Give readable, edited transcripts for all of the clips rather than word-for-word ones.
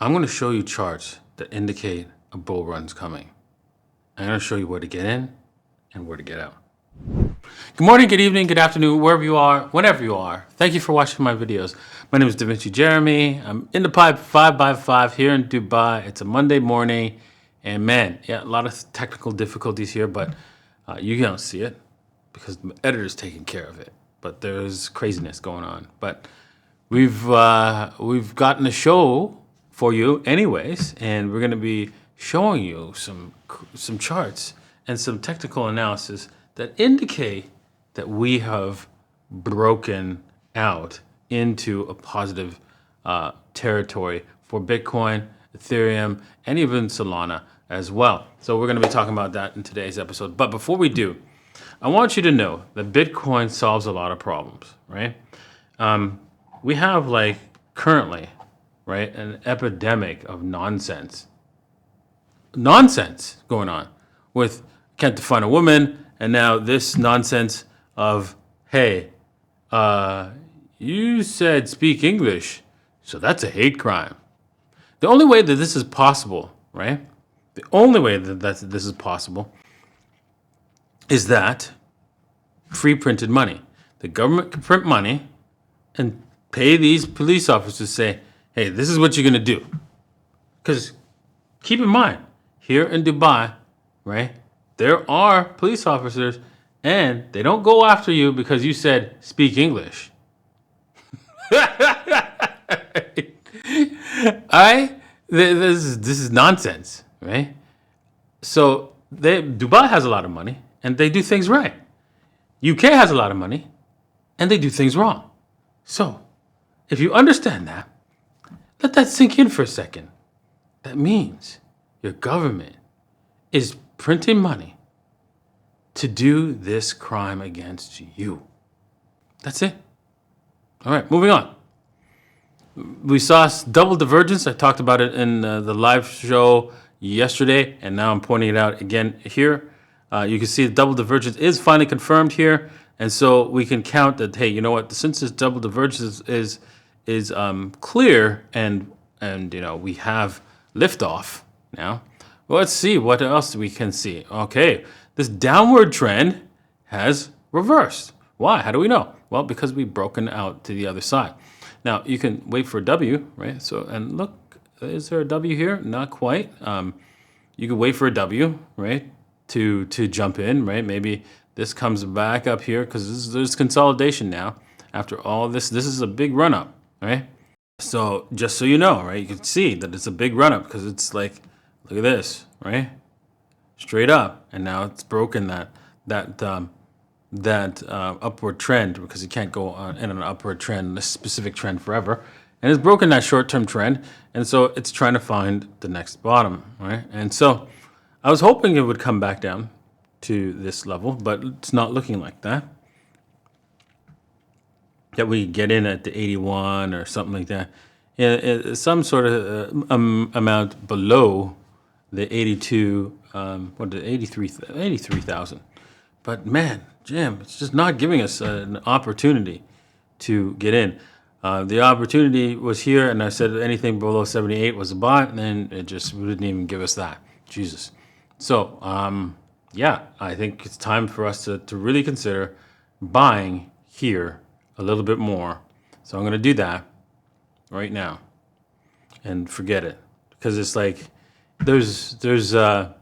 I'm going to show you charts that indicate a bull run's coming. I'm going to show you where to get in and where to get out. Good morning, good evening, good afternoon, wherever you are, whenever you are. Thank you for watching my videos. My name is Da Vinci Jeremy. I'm in the pipe 5x5 here in Dubai. It's a Monday morning. And man, yeah, a lot of technical difficulties here, but you don't see it because the editor's taking care of it. But there's craziness going on. But we've gotten a show for you anyways, and we're going to be showing you some charts and some technical analysis that indicate that we have broken out into a positive territory for Bitcoin, Ethereum, and even Solana as well. So we're going to be talking about that in today's episode. But before we do, I want you to know that Bitcoin solves a lot of problems, right? We have currently, right, an epidemic of nonsense going on with can't define a woman, and now this nonsense of, hey, you said speak English, so that's a hate crime. The only way that this is possible, right? The only way that this is possible is that free printed money. The government can print money and pay these police officers to say, hey, this is what you're going to do. Because keep in mind, here in Dubai, right, there are police officers and they don't go after you because you said speak English. This is nonsense, right? So Dubai has a lot of money and they do things right. UK has a lot of money and they do things wrong. So if you understand that, let that sink in for a second. That means your government is printing money to do this crime against you. That's it. All right, moving on. We saw double divergence. I talked about it in the live show yesterday, and now I'm pointing it out again here. You can see the double divergence is finally confirmed here, and so we can count that. Hey, you know what? Since this double divergence is clear, and we have liftoff now. Well, let's see what else we can see. Okay, this downward trend has reversed. Why? How do we know? Well, because we've broken out to the other side. Now, you can wait for a W, right? So, and look, is there a W here? Not quite. You can wait for a W, right, to jump in, right? Maybe this comes back up here because there's consolidation now. After all this, this is a big run up, right? So just so you know, right, you can see that it's a big run up because it's like, look at this, right? Straight up, and now it's broken that upward trend because you can't go on in an upward trend, a specific trend forever. And it's broken that short-term trend, and so it's trying to find the next bottom, right? And so I was hoping it would come back down to this level, but it's not looking like that. That we get in at the 81 or something like that. Some sort of amount below the 82, 83,000. But man, Jim, it's just not giving us an opportunity to get in. The opportunity was here, and I said anything below 78 was a buy, and then it just didn't even give us that. Jesus. So, yeah, I think it's time for us to really consider buying here a little bit more. So I'm going to do that right now and forget it, because it's like there's a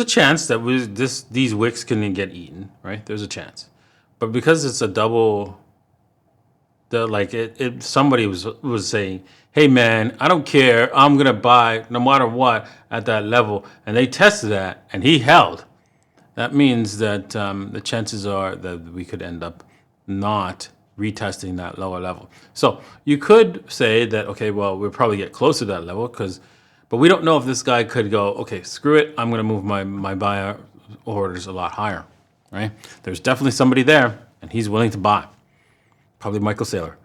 chance that these wicks can get eaten, right? There's a chance, but because it's a double, somebody was saying, hey man, I don't care, I'm gonna buy no matter what at that level, and they tested that and he held. That means that the chances are that we could end up not retesting that lower level. So you could say that, okay, well, we'll probably get close to that level but we don't know if this guy could go, okay, screw it, I'm going to move my buyer orders a lot higher, right? There's definitely somebody there, and he's willing to buy. Probably Michael Saylor.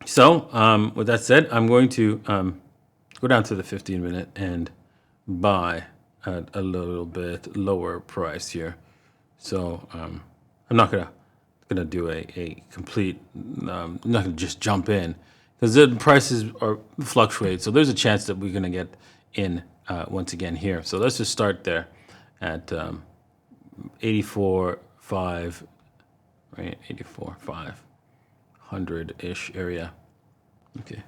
So with that said, I'm going to go down to the 15-minute and buy at a little bit lower price here. So I'm not gonna do a complete. I'm not gonna just jump in because the prices are fluctuate. So there's a chance that we're going to get in once again here. So let's just start there at 84.5, right? 84.500-ish area. Okay,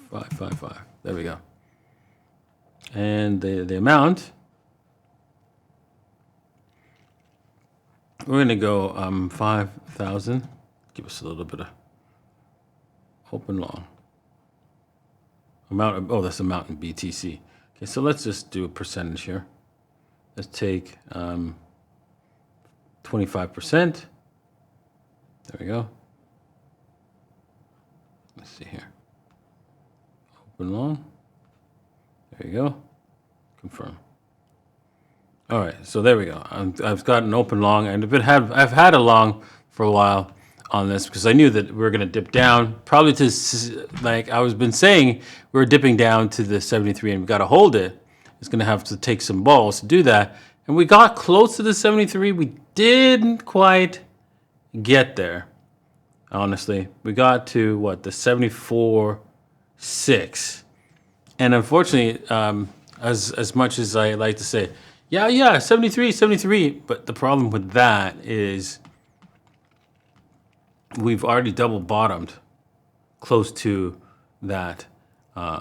555. There we go. And the amount, we're going to go 5,000. Give us a little bit of open long. Amount of, oh, that's amount in BTC. Okay, so let's just do a percentage here. Let's take 25%. There we go. Let's see here. Open long. There you go. Confirm. All right, so there we go. I've got an open long, and I've had a long for a while on this because I knew that we were going to dip down, probably to, like I was been saying, we were dipping down to the 73, and we got to hold it. It's going to have to take some balls to do that, and we got close to the 73. We didn't quite get there. Honestly, we got to what, the 74.6, and unfortunately, as much as I like to say, yeah, 73, but the problem with that is we've already double bottomed close to that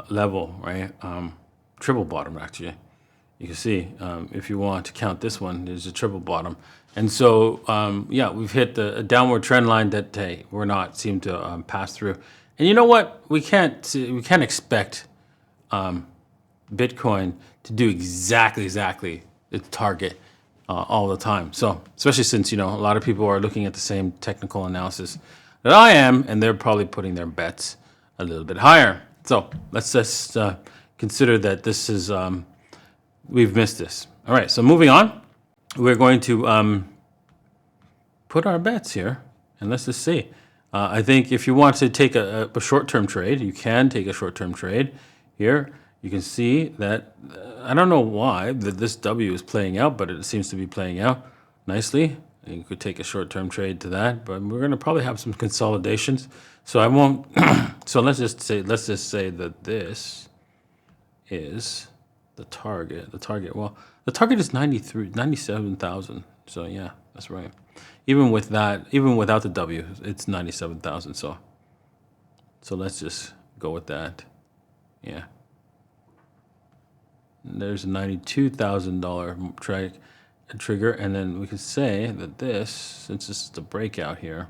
level, right? Triple bottom, actually. You can see, if you want to count this one, there's a triple bottom. And so, yeah, we've hit a downward trend line that, hey, we're not seem to pass through. And you know what? We can't expect Bitcoin to do exactly its target all the time. So, especially since, a lot of people are looking at the same technical analysis that I am, and they're probably putting their bets a little bit higher. So let's just consider that this is, we've missed this. All right, so moving on, we're going to put our bets here, and let's just see. I think if you want to take a short-term trade, you can take a short-term trade here. You can see that, I don't know why that this W is playing out, but it seems to be playing out nicely. And you could take a short-term trade to that, but we're going to probably have some consolidations. So I won't. So let's just say that this is the target. Well, the target is 97,000. So yeah, that's right. Even with that, even without the W, it's 97,000. So let's just go with that. Yeah. There's a $92,000 trigger, and then we could say that this, since this is the breakout here,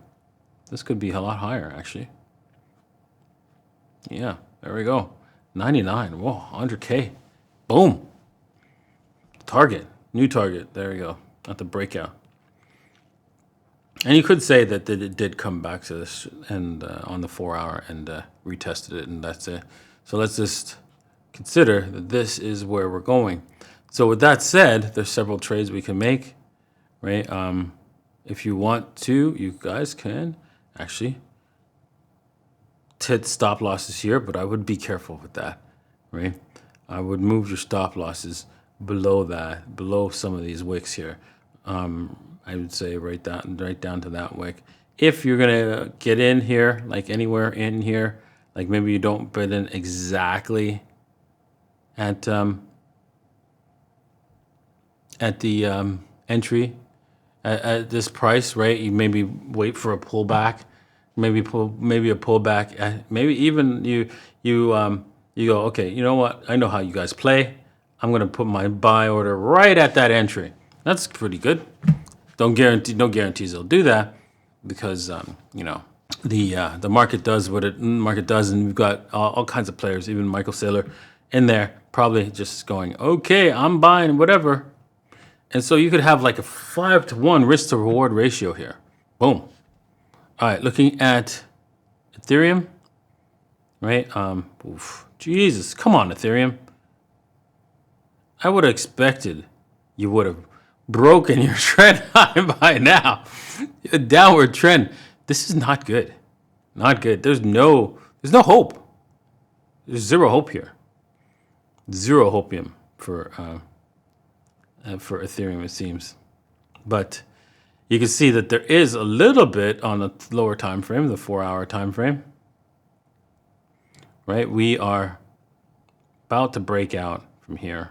this could be a lot higher, actually. Yeah, there we go. 99. Whoa, 100K. Boom. Target. New target. There we go. Not the breakout. And you could say that it did come back to this and on the 4 hour and retested it, and that's it. So let's just consider that this is where we're going. So with that said, there's several trades we can make, right? If you want to, you guys can actually hit stop losses here, but I would be careful with that, right? I would move your stop losses below that, below some of these wicks here. I would say right down to that wick. If you're gonna get in here, like anywhere in here, like maybe you don't put in exactly at the entry at this price, right? You maybe wait for a pullback, maybe a pullback, maybe even you go, okay, you know what? I know how you guys play. I'm gonna put my buy order right at that entry. That's pretty good. No guarantees they'll do that because the market does what market does, and we've got all kinds of players, even Michael Saylor in there, probably just going, okay, I'm buying whatever. And so you could have like a 5-to-1 risk to reward ratio here. Boom. All right, looking at Ethereum, right? Jesus, come on, Ethereum. I would have expected you would have broken your trend high by now. A downward trend. This is not good. Not good. There's no hope. There's zero hope here. Zero hopium for Ethereum, it seems. But you can see that there is a little bit on the lower time frame, the 4 hour time frame. right? We are about to break out from here,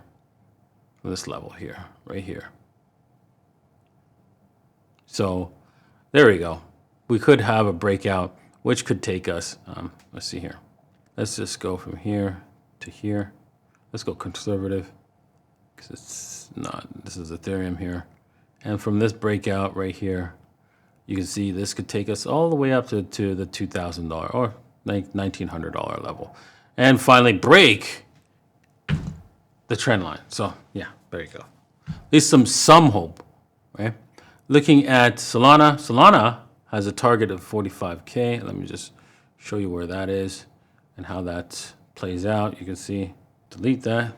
this level here, right here. So there we go. We could have a breakout, which could take us, let's see here. Let's just go from here to here. Let's go conservative, because it's not, this is Ethereum here. And from this breakout right here, you can see this could take us all the way up to the $2,000 or $1,900 level. And finally break the trend line. So yeah, there you go. At least some hope, right? Looking at Solana, Solana has a target of 45K. Let me just show you where that is and how that plays out. You can see, delete that.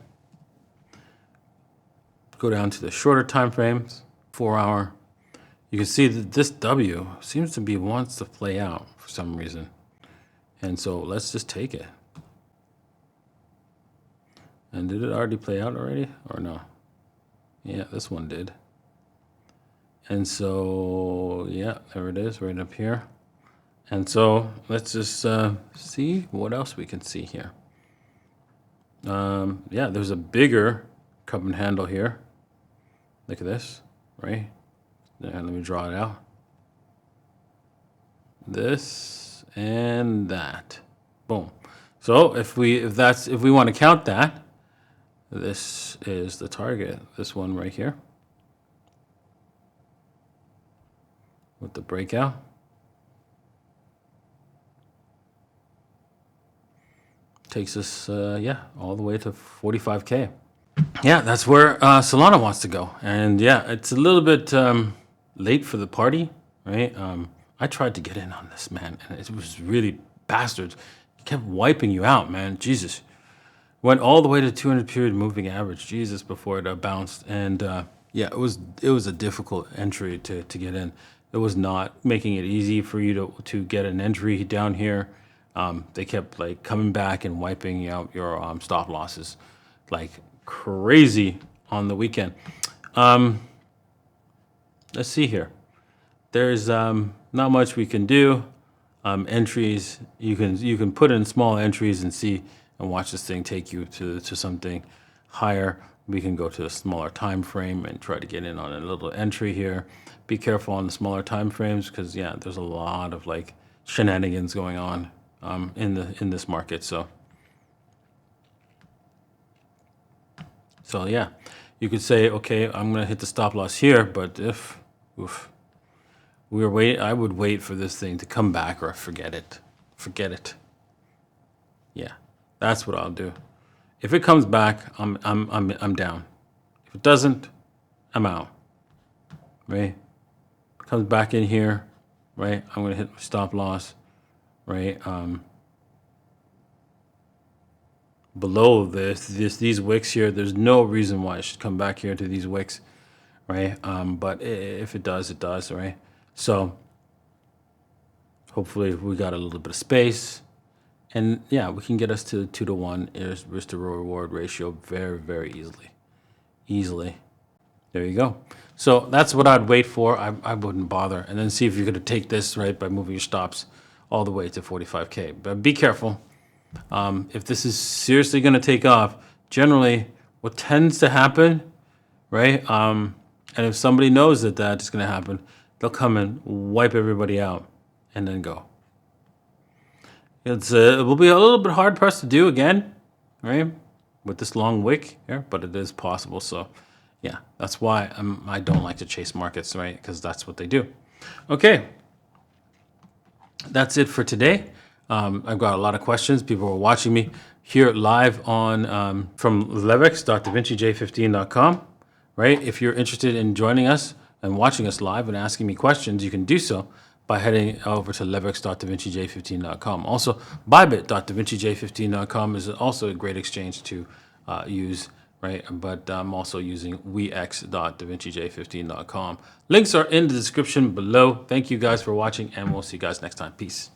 Go down to the shorter time frames, 4 hour. You can see that this W seems to be wants to play out for some reason. And so let's just take it. And did it already play out already or no? Yeah, this one did. And so, yeah, there it is right up here. And so let's just see what else we can see here. Yeah, there's a bigger cup and handle here. Look at this, right? And let me draw it out. This and that. Boom. So if we want to count that, this is the target. This one right here. With the breakout. Takes us, yeah, all the way to 45K. Yeah, that's where Solana wants to go. And yeah, it's a little bit late for the party, right? I tried to get in on this, man, and it was really bastards. It kept wiping you out, man. Jesus. Went all the way to 200 period moving average, Jesus, before it bounced. And yeah, it was a difficult entry to get in. It was not making it easy for you to get an entry down here. They kept like coming back and wiping out your stop losses like crazy on the weekend. Let's see here. There's not much we can do. Entries, you can put in small entries and see and watch this thing take you to something higher. We can go to a smaller time frame and try to get in on a little entry here. Be careful on the smaller time frames because yeah, there's a lot of like shenanigans going on in this market. So yeah, you could say, okay, I'm gonna hit the stop loss here, but if I would wait for this thing to come back or forget it. Yeah, that's what I'll do. If it comes back, I'm down. If it doesn't, I'm out. Right? Comes back in here, right? I'm gonna hit my stop loss, right? Below these wicks here, there's no reason why it should come back here to these wicks, right? But if it does, it does, right? So hopefully we got a little bit of space. And yeah, we can get us to 2-to-1 risk to reward ratio very, very easily. There you go. So that's what I'd wait for. I wouldn't bother. And then see if you're going to take this, right, by moving your stops all the way to 45K. But be careful. If this is seriously going to take off, generally what tends to happen, right, and if somebody knows that is going to happen, they'll come and wipe everybody out and then go. It will be a little bit hard pressed to do again, right, with this long wick here, but it is possible. So yeah, that's why I don't like to chase markets, right, because that's what they do. Okay, that's it for today. I've got a lot of questions. People are watching me here live on from levex.davincij15.com, right? If you're interested in joining us and watching us live and asking me questions, you can do so by heading over to levex.davincij15.com. Also, Bybit.davincij15.com is also a great exchange to use, right? But I'm also using weex.davincij15.com. Links are in the description below. Thank you guys for watching, and we'll see you guys next time. Peace.